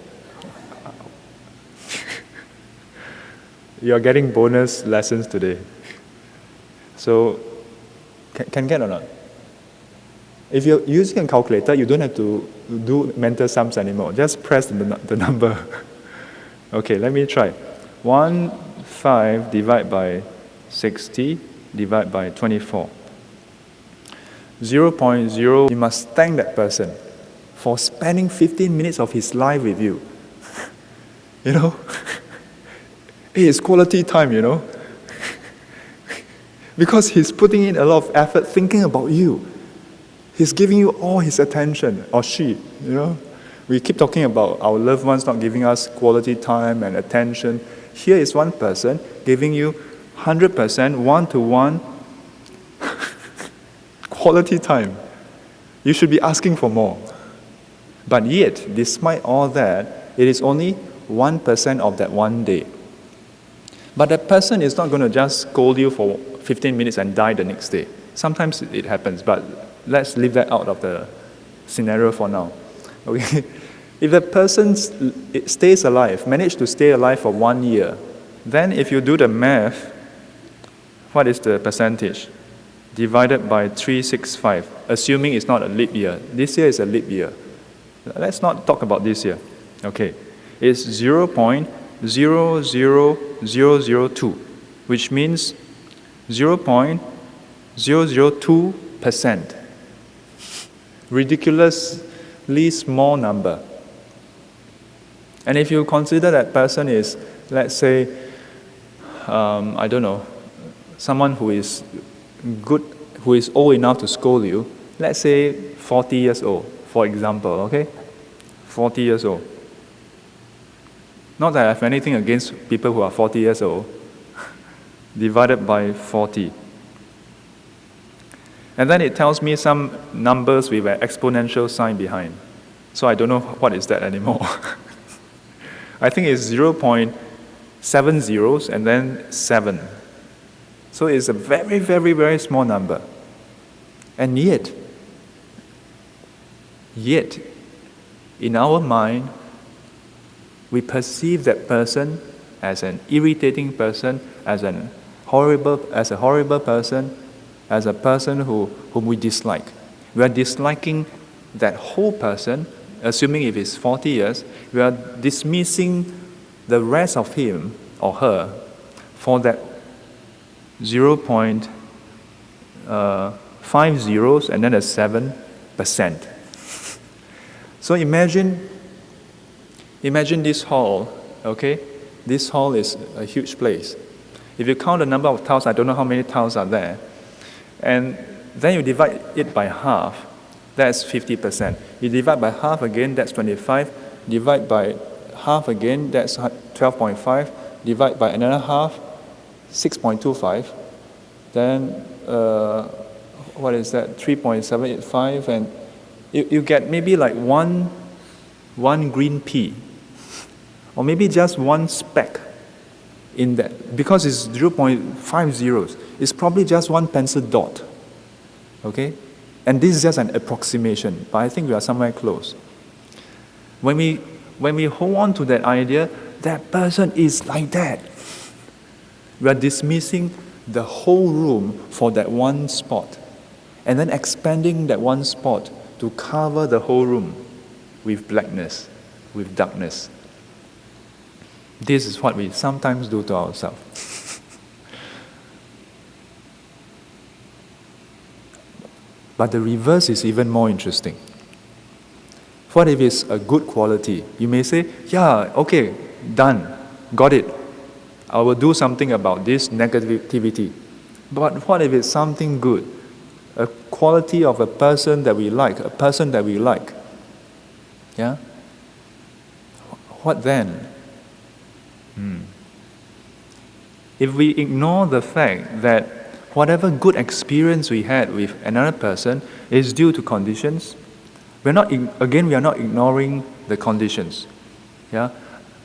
You're getting bonus lessons today. So, can get or not? If you're using a calculator, you don't have to do mental sums anymore. Just press the number. Okay, let me try. 1/5 divided by 60 divided by 24. 0.0. You must thank that person for spending 15 minutes of his life with you. Hey, it's quality time, Because he's putting in a lot of effort thinking about you. He's giving you all his attention, or she, We keep talking about our loved ones not giving us quality time and attention. Here is one person giving you 100%, one-to-one quality time. You should be asking for more. But yet, despite all that, it is only 1% of that one day. But that person is not going to just scold you for 15 minutes and die the next day. Sometimes it happens, but let's leave that out of the scenario for now. Okay? If the person stays alive, managed to stay alive for 1 year, then if you do the math, what is the percentage? Divided by 365, assuming it's not a leap year. This year is a leap year. Let's not talk about this year. Okay. It's 0.00002, which means 0.002%. Ridiculously small number. And if you consider that person is, let's say, I don't know, someone who is good, who is old enough to scold you, let's say 40 years old, for example, okay? 40 years old. Not that I have anything against people who are 40 years old. divided by 40. And then it tells me some numbers with an exponential sign behind. So I don't know what is that anymore. I think it's 0.7 zeros and then 7. So it's a very, very, very small number. And yet, in our mind, we perceive that person as an irritating person, as a horrible person, as a person whom we dislike. We are disliking that whole person, assuming if it's 40 years, we are dismissing the rest of him or her for that 0.5 zeros and then a 7%. So imagine this hall, okay? This hall is a huge place. If you count the number of tiles, I don't know how many tiles are there, and then you divide it by half, that's 50%. You divide by half again, that's 25. Divide by half again, that's 12.5. Divide by another half, 6.25. Then, what is that? 3.785, and you get maybe like one green pea, or maybe just one speck in that, because it's 0.5 zeros. It's probably just one pencil dot, okay? And this is just an approximation, but I think we are somewhere close. When we hold on to that idea, that person is like that, we are dismissing the whole room for that one spot, and then expanding that one spot to cover the whole room with blackness, with darkness. This is what we sometimes do to ourselves. But the reverse is even more interesting. What if it's a good quality? You may say, yeah, okay, done, got it. I will do something about this negativity. But what if it's something good? A quality of a person that we like, Yeah? What then? If we ignore the fact that whatever good experience we had with another person is due to conditions, we are not ignoring the conditions. Yeah?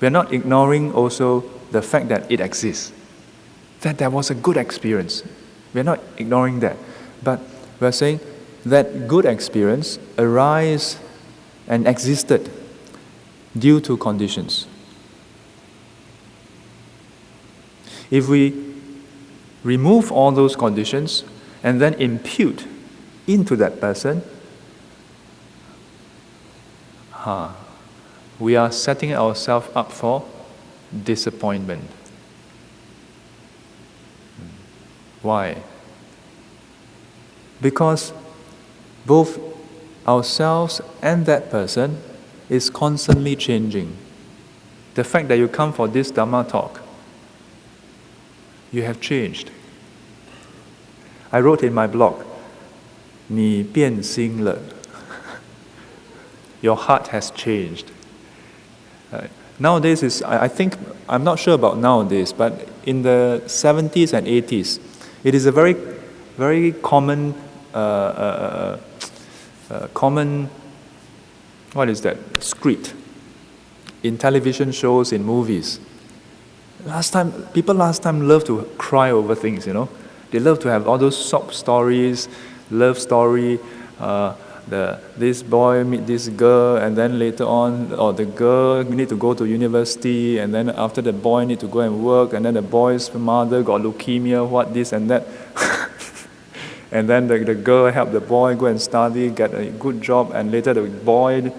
We are not ignoring also the fact that it exists, that there was a good experience. We are not ignoring that. But we are saying that good experience arose and existed due to conditions. If we remove all those conditions and then impute into that person, we are setting ourselves up for disappointment. Why? Because both ourselves and that person is constantly changing. The fact that you come for this Dharma talk, you have changed. I wrote in my blog, 你变心了. Your heart has changed. Nowadays, I think, I'm not sure about nowadays, but in the 70s and 80s, it is a very, very common, script in television shows, in movies. People last time loved to cry over things, They love to have all those sob stories, love story, this boy meet this girl, and then later on, or the girl need to go to university, and then after the boy need to go and work, and then the boy's mother got leukemia, what this and that. And then the girl helped the boy go and study, get a good job, and later the boy,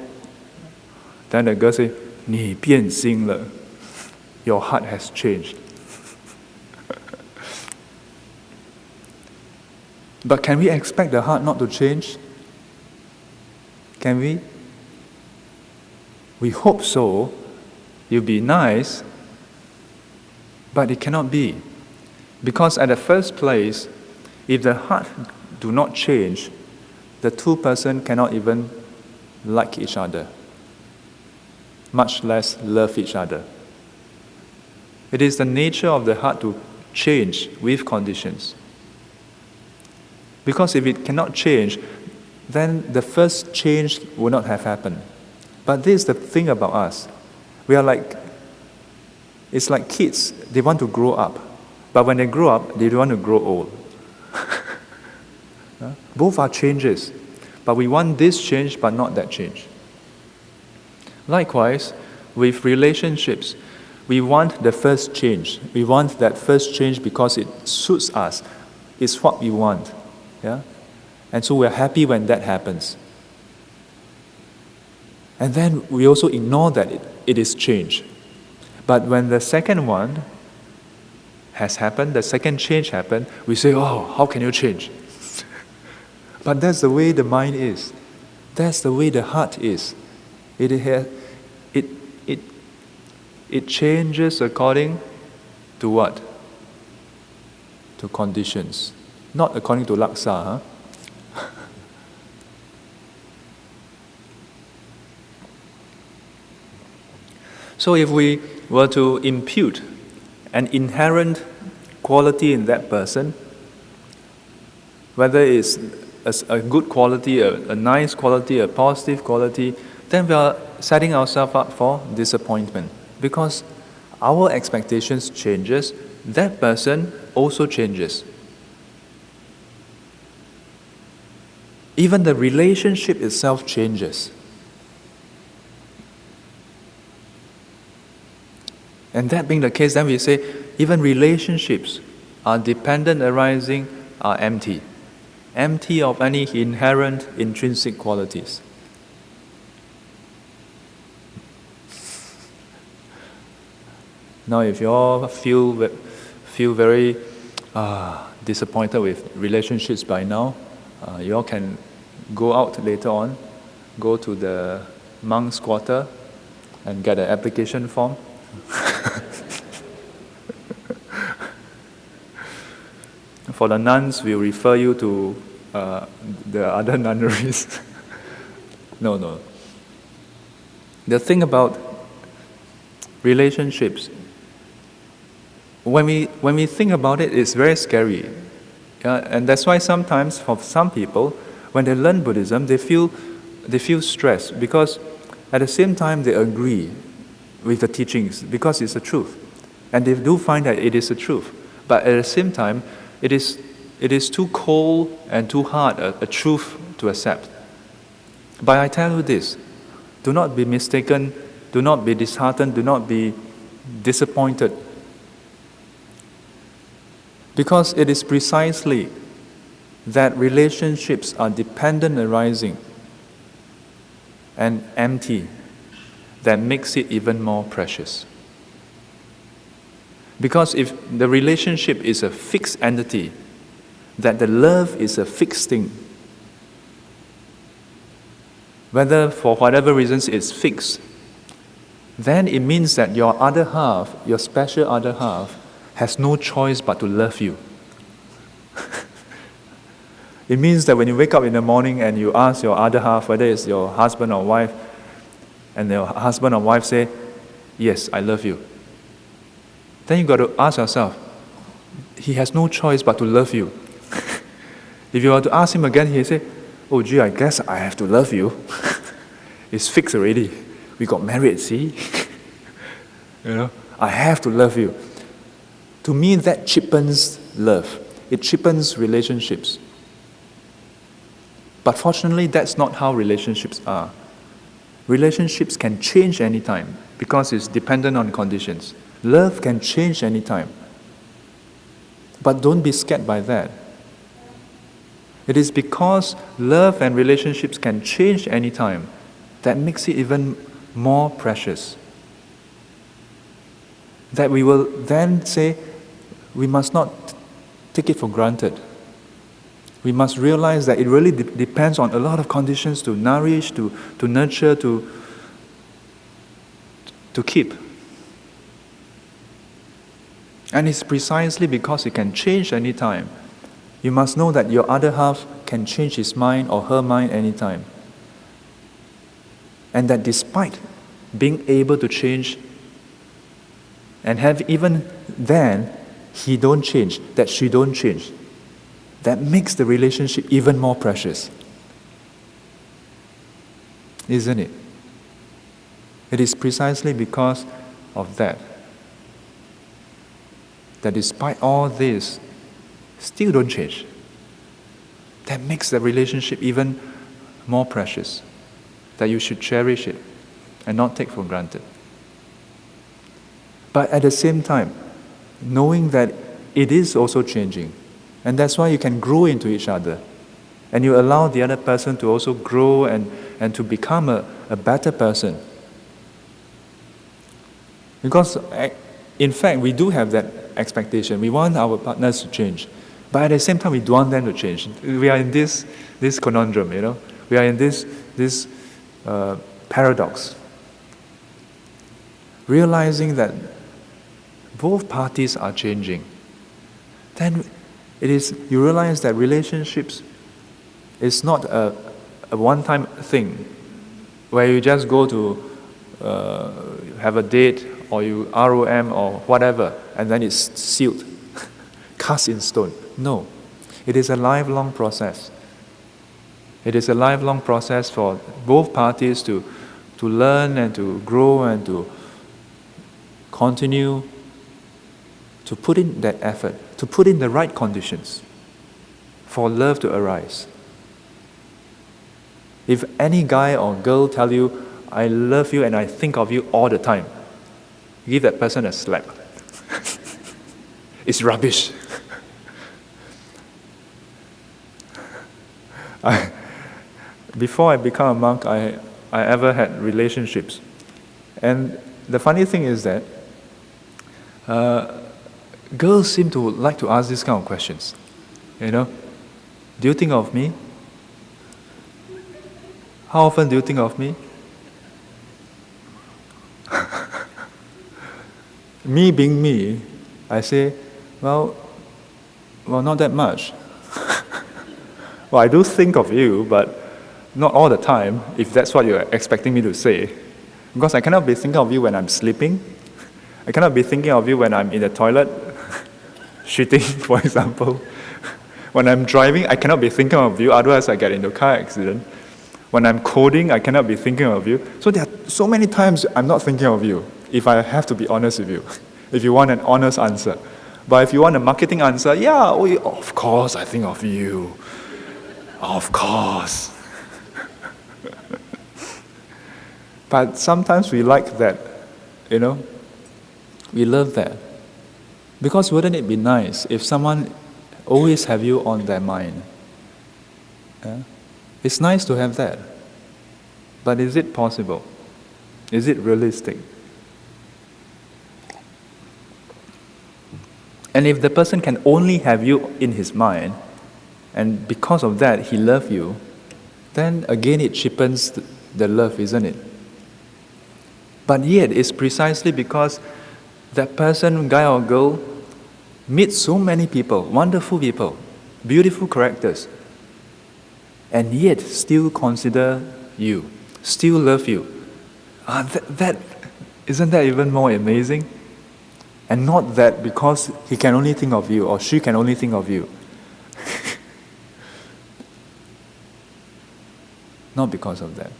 then the girl say, 你变心了. Your heart has changed. But can we expect the heart not to change? Can we? We hope so. It'll be nice, but it cannot be. Because at the first place, if the heart do not change, the two persons cannot even like each other, much less love each other. It is the nature of the heart to change with conditions. Because if it cannot change, then the first change will not have happened. But this is the thing about us. It's like kids, they want to grow up. But when they grow up, they don't want to grow old. Both are changes. But we want this change, but not that change. Likewise, with relationships, we want the first change. We want that first change because it suits us. It's what we want. Yeah? And so we're happy when that happens. And then we also ignore that it is change. But when the second one has happened, the second change happened, we say, oh, how can you change? But that's the way the mind is. That's the way the heart is. It changes according to what? To conditions. Not according to laksa, huh? So if we were to impute an inherent quality in that person, whether it's a good quality, a nice quality, a positive quality, then we are setting ourselves up for disappointment. Because our expectations changes, that person also changes. Even the relationship itself changes. And that being the case, then we say, even relationships are dependent arising, are empty. Empty of any inherent intrinsic qualities. Now if you all feel very disappointed with relationships by now, you all can go out later on, go to the monk's quarter and get an application form. For the nuns, we'll refer you to the other nunneries. No. The thing about relationships, when we think about it, it's very scary. And that's why sometimes for some people, when they learn Buddhism, they feel stressed because at the same time they agree with the teachings because it's the truth. And they do find that it is the truth. But at the same time, it is too cold and too hard a truth to accept. But I tell you this, do not be mistaken, do not be disheartened, do not be disappointed. Because it is precisely that relationships are dependent arising and empty that makes it even more precious. Because if the relationship is a fixed entity, that the love is a fixed thing, whether for whatever reasons it's fixed, then it means that your other half, your special other half, has no choice but to love you. It means that when you wake up in the morning and you ask your other half, whether it's your husband or wife, and your husband or wife say, yes, I love you. Then you've got to ask yourself, he has no choice but to love you. If you were to ask him again, he'll say, oh gee, I guess I have to love you. It's fixed already. We got married, see? I have to love you. To me, that cheapens love. It cheapens relationships. But fortunately, that's not how relationships are. Relationships can change anytime because it's dependent on conditions. Love can change anytime. But don't be scared by that. It is because love and relationships can change anytime that makes it even more precious. That we will then say, we must not take it for granted. We must realize that it really depends on a lot of conditions to nourish, to nurture, to keep. And it's precisely because it can change anytime. You must know that your other half can change his mind or her mind anytime. And that despite being able to change and have even then he don't change, that she don't change, that makes the relationship even more precious. Isn't it? It is precisely because of that despite all this, still don't change. That makes the relationship even more precious. That you should cherish it and not take for granted. But at the same time, knowing that it is also changing, and that's why you can grow into each other, and you allow the other person to also grow and to become a better person. Because in fact, we do have that expectation. We want our partners to change. But at the same time, we don't want them to change. We are in this conundrum, We are in this paradox. Realizing that both parties are changing. Then you realize that relationships is not a one-time thing where you just go to have a date or you ROM or whatever and then it's sealed, cast in stone. No, it is a lifelong process. It is a lifelong process for both parties to learn and to grow and to continue to put in that effort, to put in the right conditions for love to arise. If any guy or girl tell you, I love you and I think of you all the time, give that person a slap. It's rubbish. Before I became a monk, I ever had relationships. And the funny thing is that girls seem to like to ask these kind of questions. Do you think of me? How often do you think of me? Me being me, I say, well, not that much. Well, I do think of you, but not all the time, if that's what you're expecting me to say. Because I cannot be thinking of you when I'm sleeping. I cannot be thinking of you when I'm in the toilet, shitting, for example. When I'm driving, I cannot be thinking of you, otherwise I get into a car accident. When I'm coding, I cannot be thinking of you. So there are so many times I'm not thinking of you, if I have to be honest with you, if you want an honest answer. But if you want a marketing answer, of course I think of you. Of course. But sometimes we like that, We love that. Because wouldn't it be nice if someone always have you on their mind? Yeah? It's nice to have that. But is it possible? Is it realistic? And if the person can only have you in his mind, and because of that he loves you, then again it cheapens the love, isn't it? But yet it's precisely because that person, guy or girl, meets so many people, wonderful people, beautiful characters, and yet still consider you, still love you. That isn't that even more amazing? And not that because he can only think of you or she can only think of you. Not because of that.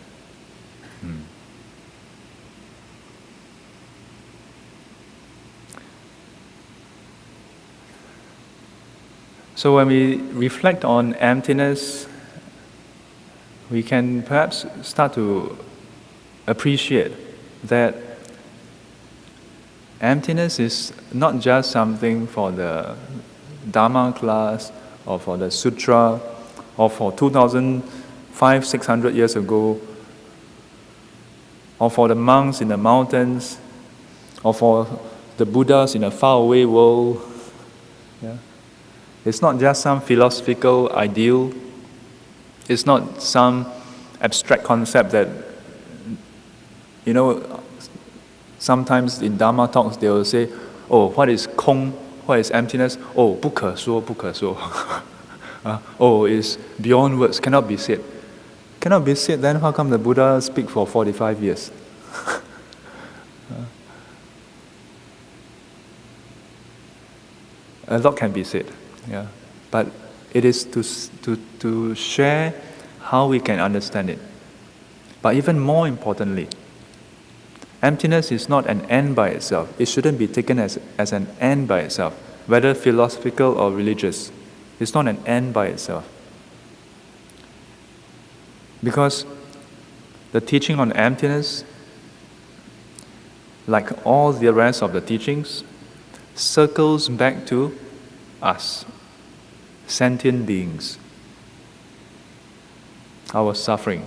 So when we reflect on emptiness, we can perhaps start to appreciate that emptiness is not just something for the Dharma class or for the sutra or for 2,500-600 years ago or for the monks in the mountains or for the Buddhas in a faraway world. Yeah? It's not just some philosophical ideal. It's not some abstract concept that, sometimes in Dharma talks they will say, what is Kong? What is emptiness? 不可说, 不可说. It's beyond words, cannot be said. Cannot be said, then how come the Buddha speak for 45 years? A lot can be said, yeah. But it is to share how we can understand it. But even more importantly, emptiness is not an end by itself. It shouldn't be taken as an end by itself, whether philosophical or religious. It's not an end by itself. Because the teaching on emptiness, like all the rest of the teachings, circles back to us, sentient beings, our suffering,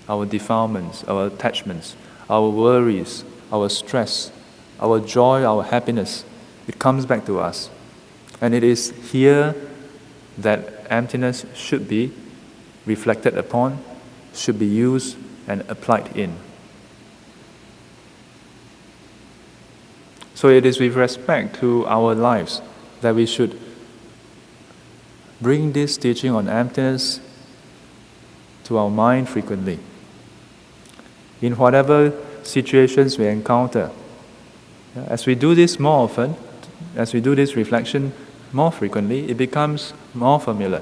our defilements, our attachments, our worries, our stress, our joy, our happiness. It comes back to us. And it is here that emptiness should be reflected upon, should be used and applied in. So it is with respect to our lives that we should bring this teaching on emptiness to our mind frequently. In whatever situations we encounter, as we do this more often, as we do this reflection more frequently, it becomes more familiar.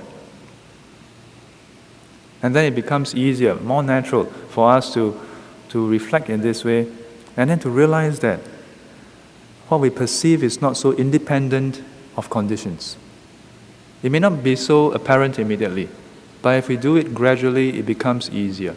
And then it becomes easier, more natural for us to reflect in this way, and then to realize that what we perceive is not so independent of conditions. It may not be so apparent immediately, but if we do it gradually, it becomes easier.